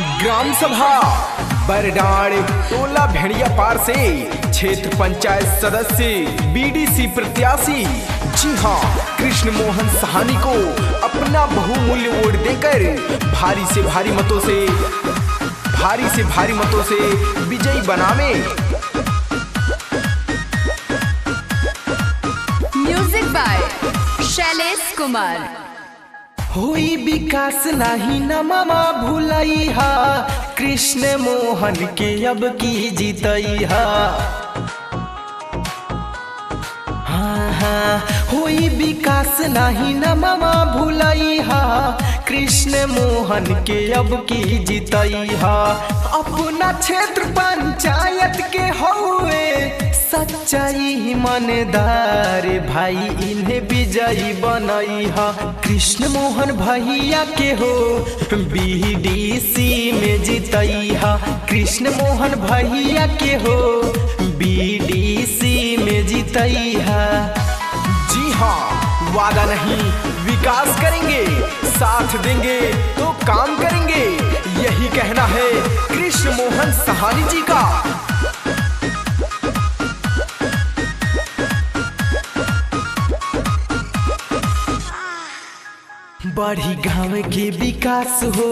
Gram सभा बरडाड़ टोला भेड़िया पार से क्षेत्र पंचायत सदस्य बीडीसी प्रत्याशी जी हाँ कृष्ण मोहन साहनी को अपना बहुमूल्य वोट देकर भारी से भारी मतों से विजयी बनावे। Music by Shailesh Kumar. होई विकास नाही न मामा भूलई हा कृष्ण मोहन के अब की जीतई हा। हाँ होई विकास नाही न मामा भूलई हा कृष्ण मोहन के अब की जीतई हा। अपना क्षेत्र पंचायत के हुए सच्चाई ईमानदार भाई इन्हें विजयी बनई हा। कृष्ण मोहन भैया के हो बीडीसी में जीतई हा। कृष्ण मोहन भैया के हो बीडीसी में जीतई हा। जी हाँ वादा नहीं विकास करेंगे, साथ देंगे तो काम करेंगे, यही कहना है कृष्ण मोहन साहनी जी का। बड़ी गांव के विकास हो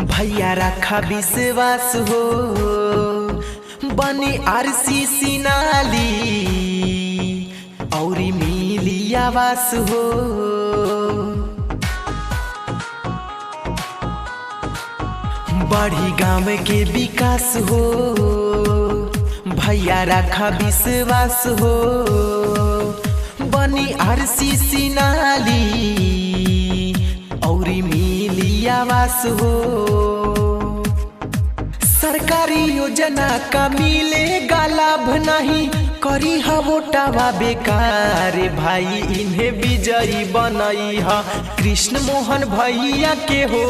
भैया रखा विश्वास हो। बनी आरसीसी नाली और मिली आवास हो। बड़ी गांव के विकास हो भैया रखा विश्वास हो। बनी आरसीसी नाली और मिली आवास हो। सरकारी योजना का मिलेगा लाभ नहीं करी हा वोटावा बेकार भाई इन्हें विजयी बनई हा। कृष्ण मोहन भैया के हो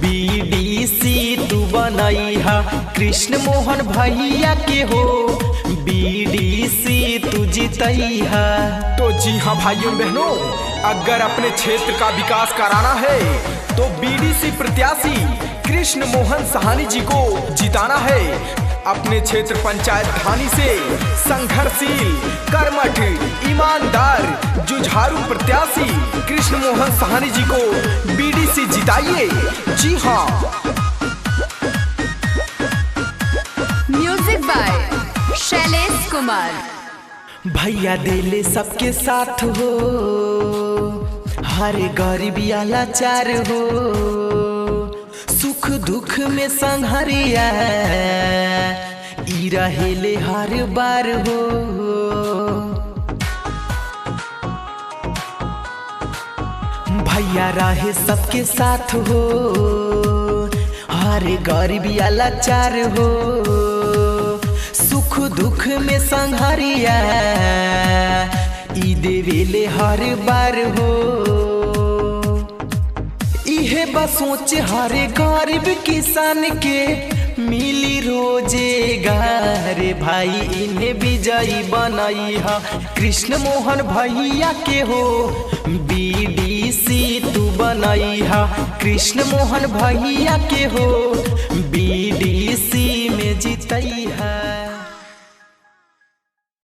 बीडीसी तू बनई हा। कृष्ण मोहन भैया के हो बीडीसी तू जीतई हा। तो जी हाँ भाइयों बहनों अगर अपने क्षेत्र का विकास कराना है तो बीडीसी प्रत्याशी कृष्ण मोहन साहनी जी को जिताना है। अपने क्षेत्र पंचायत ढानी से संघर्षशील कर्मठ ईमानदार जुझारू प्रत्याशी कृष्ण मोहन साहनी जी को बीडीसी जिताइए। जी हाँ। Music by Shailesh Kumar. भैया दिले सबके साथ हो हर गरीबी लाचार हो। सुख दुख में संघरिया ई रहेले हर बार हो। भैया रहे सबके साथ हो हर गरीबी लाचार हो। सुख दुख में संघरिया ई देवेले हर बार हो। इहे बसोच हर गरीब किसान के मिली रोजेगार भाई इन्हें विजयी बनई हा। कृष्ण मोहन भैया के हो बीडीसी तू बनई हा। कृष्ण मोहन भैया के हो बीडीसी में जीतई हा।